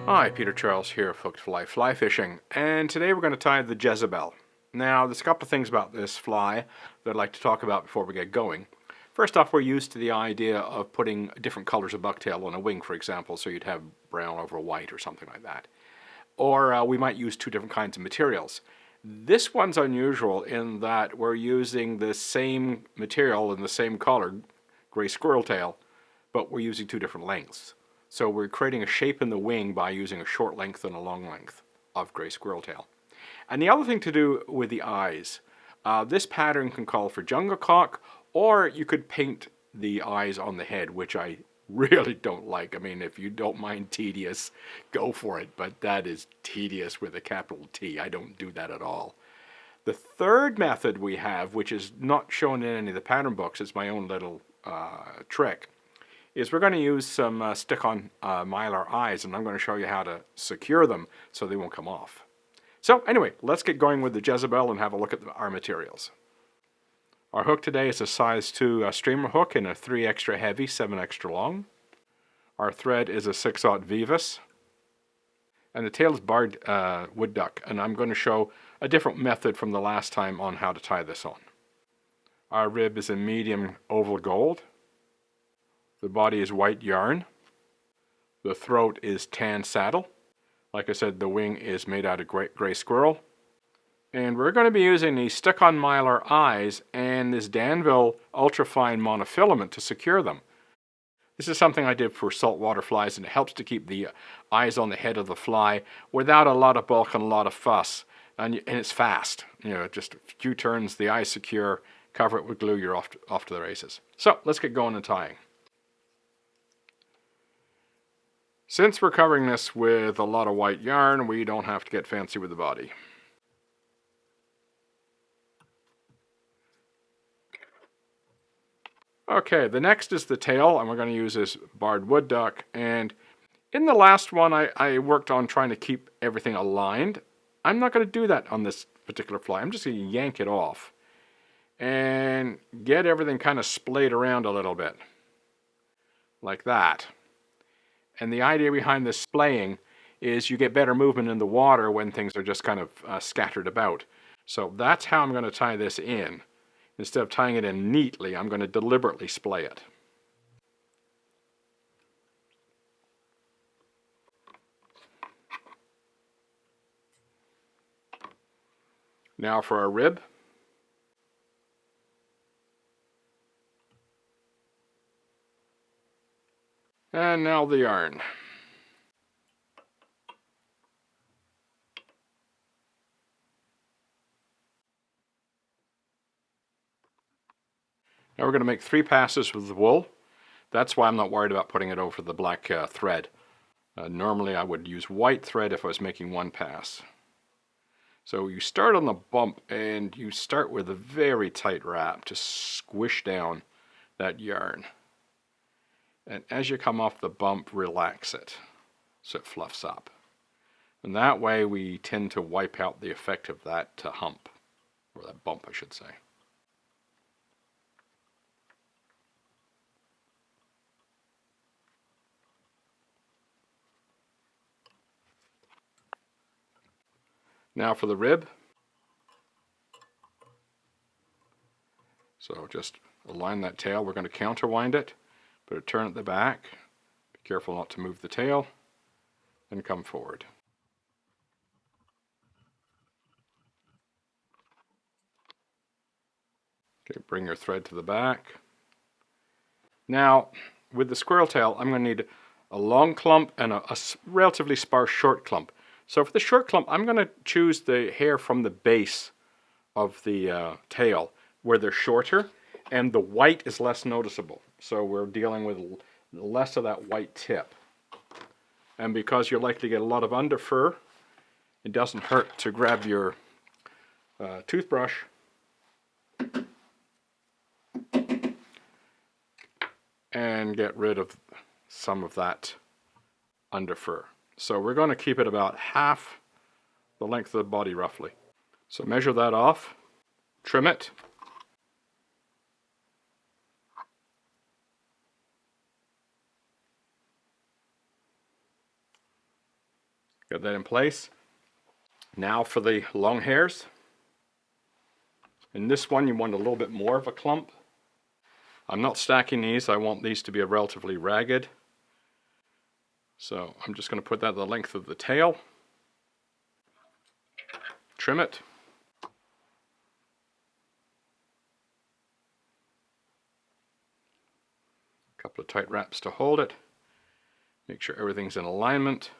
Hi, Peter Charles here of Hooked Fly Fly Fishing, and today we're going to tie the Jezebel. Now, there's a couple of things about this fly that I'd like to talk about before we get going. First off, we're used to the idea of putting different colors of bucktail on a wing, for example, so you'd have brown over white or something like that. Or we might use two different kinds of materials. This one's unusual in that we're using the same material and the same color, gray squirrel tail, but we're using two different lengths. So we're creating a shape in the wing by using a short length and a long length of gray squirrel tail. And the other thing to do with the eyes, this pattern can call for jungle cock, or you could paint the eyes on the head, which I really don't like. I mean, if you don't mind tedious, go for it, but that is tedious with a capital T. I don't do that at all. The third method we have, which is not shown in any of the pattern books, it's my own little trick, is we're going to use some stick-on mylar eyes, and I'm going to show you how to secure them so they won't come off. So anyway, let's get going with the Jezebel and have a look at our materials. Our hook today is a size 2 streamer hook in a 3 extra heavy, 7 extra long. Our thread is a 6/0 Vivus, and the tail is barred wood duck, and I'm going to show a different method from the last time on how to tie this on. Our rib is a medium oval gold. The body is white yarn. The throat is tan saddle. Like I said, the wing is made out of gray squirrel. And we're going to be using these stick-on mylar eyes and this Danville ultrafine monofilament to secure them. This is something I did for saltwater flies, and it helps to keep the eyes on the head of the fly without a lot of bulk and a lot of fuss. And it's fast. You know, just a few turns, the eye's secure, cover it with glue, you're off to the races. So let's get going and tying. Since we're covering this with a lot of white yarn, we don't have to get fancy with the body. Okay, the next is the tail, and we're going to use this barred wood duck. And in the last one, I worked on trying to keep everything aligned. I'm not going to do that on this particular fly. I'm just going to yank it off and get everything kind of splayed around a little bit, like that. And the idea behind this splaying is you get better movement in the water when things are just kind of scattered about. So that's how I'm going to tie this in. Instead of tying it in neatly, I'm going to deliberately splay it. Now for our rib. And now the yarn. Now we're going to make 3 passes with the wool. That's why I'm not worried about putting it over the black thread. Normally I would use white thread if I was making 1 pass. So you start on the bump, and you start with a very tight wrap to squish down that yarn. And as you come off the bump, relax it so it fluffs up. And that way we tend to wipe out the effect of that hump, or that bump I should say. Now for the rib. So just align that tail. We're going to counterwind it, put a turn at the back. Be careful not to move the tail, and come forward. Okay, bring your thread to the back. Now, with the squirrel tail, I'm going to need a long clump and a relatively sparse short clump. So for the short clump, I'm going to choose the hair from the base of the tail, where they're shorter, and the white is less noticeable. So we're dealing with less of that white tip. And because you're likely to get a lot of underfur, it doesn't hurt to grab your toothbrush and get rid of some of that underfur. So we're going to keep it about half the length of the body roughly. So measure that off, trim it, Got that in place. Now for the long hairs. In this one you want a little bit more of a clump. I'm not stacking these, I want these to be relatively ragged. So I'm just going to put that the length of the tail. Trim it. A couple of tight wraps to hold it. Make sure everything's in alignment.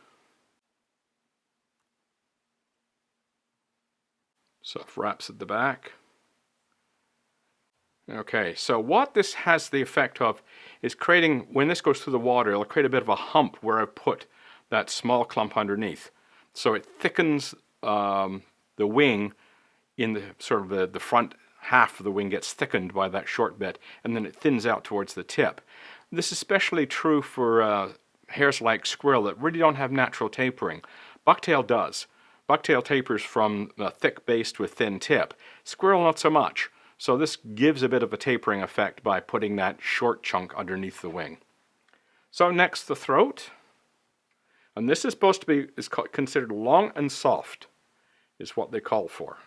Soft wraps at the back. Okay, so what this has the effect of is creating, when this goes through the water, it'll create a bit of a hump where I put that small clump underneath. So it thickens the wing in the sort of the front half of the wing gets thickened by that short bit, and then it thins out towards the tip. This is especially true for hairs like squirrel that really don't have natural tapering. Bucktail does. Bucktail tapers from a thick base with thin tip. Squirrel not so much. So this gives a bit of a tapering effect by putting that short chunk underneath the wing. So next the throat. And this is supposed to be considered long and soft, is what they call for.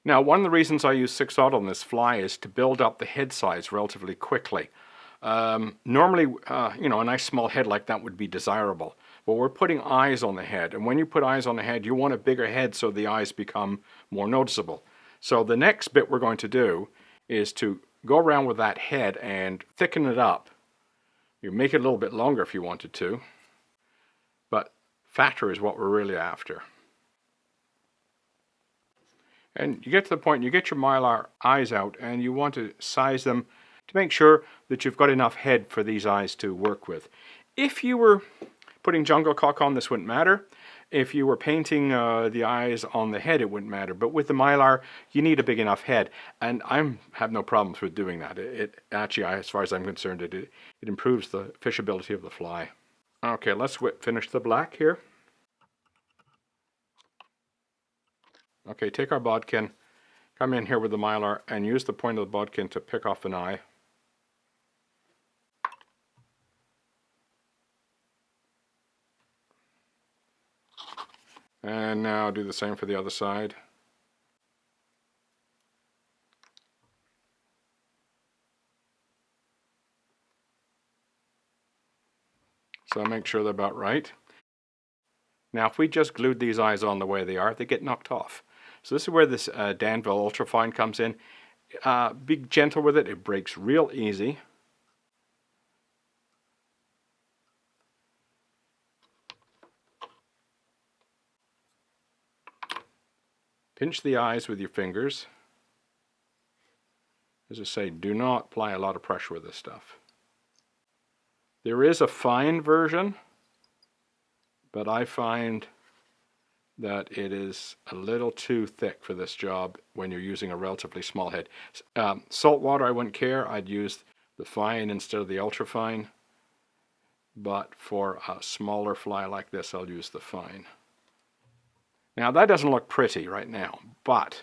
Now, one of the reasons I use 6/0 on this fly is to build up the head size relatively quickly. Normally, you know, a nice small head like that would be desirable, but we're putting eyes on the head, and when you put eyes on the head, you want a bigger head so the eyes become more noticeable. So the next bit we're going to do is to go around with that head and thicken it up. You make it a little bit longer if you wanted to, but fatter is what we're really after. And you get to the point, you get your mylar eyes out, and you want to size them to make sure that you've got enough head for these eyes to work with. If you were putting jungle cock on, this wouldn't matter. If you were painting the eyes on the head, it wouldn't matter. But with the mylar, you need a big enough head, and I have no problems with doing that. It actually, as far as I'm concerned, it improves the fishability of the fly. Okay, let's finish the black here. Okay, take our bodkin, come in here with the mylar, and use the point of the bodkin to pick off an eye. And now do the same for the other side. So make sure they're about right. Now if we just glued these eyes on the way they are, they get knocked off. So this is where this Danville Ultrafine comes in. Be gentle with it, it breaks real easy. Pinch the eyes with your fingers. As I say, do not apply a lot of pressure with this stuff. There is a fine version, but I find that it is a little too thick for this job when you're using a relatively small head. Salt water I wouldn't care, I'd use the fine instead of the ultra fine, but for a smaller fly like this I'll use the fine. Now that doesn't look pretty right now, but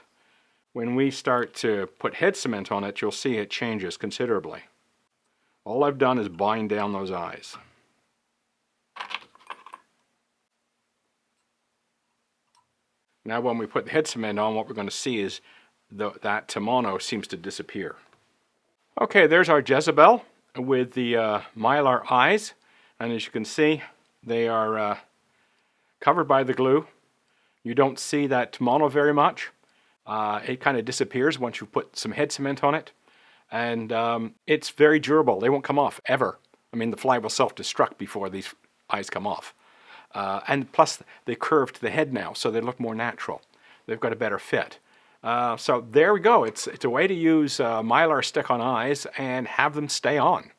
when we start to put head cement on it, you'll see it changes considerably. All I've done is bind down those eyes. Now when we put the head cement on, what we're going to see is that Tamono seems to disappear. Okay, there's our Jezebel with the mylar eyes, and as you can see, they are covered by the glue. You don't see that Tamono very much. It kind of disappears once you put some head cement on it, and it's very durable. They won't come off, ever. I mean, the fly will self-destruct before these eyes come off. And plus, they curve to the head now, so they look more natural. They've got a better fit. So there we go. It's a way to use mylar stick-on eyes and have them stay on.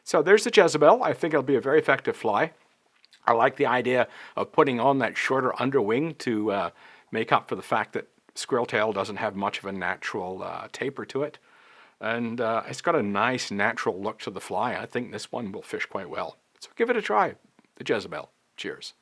So there's the Jezebel. I think it'll be a very effective fly. I like the idea of putting on that shorter underwing to make up for the fact that squirrel tail doesn't have much of a natural taper to it. and it's got a nice natural look to the fly. I think this one will fish quite well. So give it a try, the Jezebel. Cheers.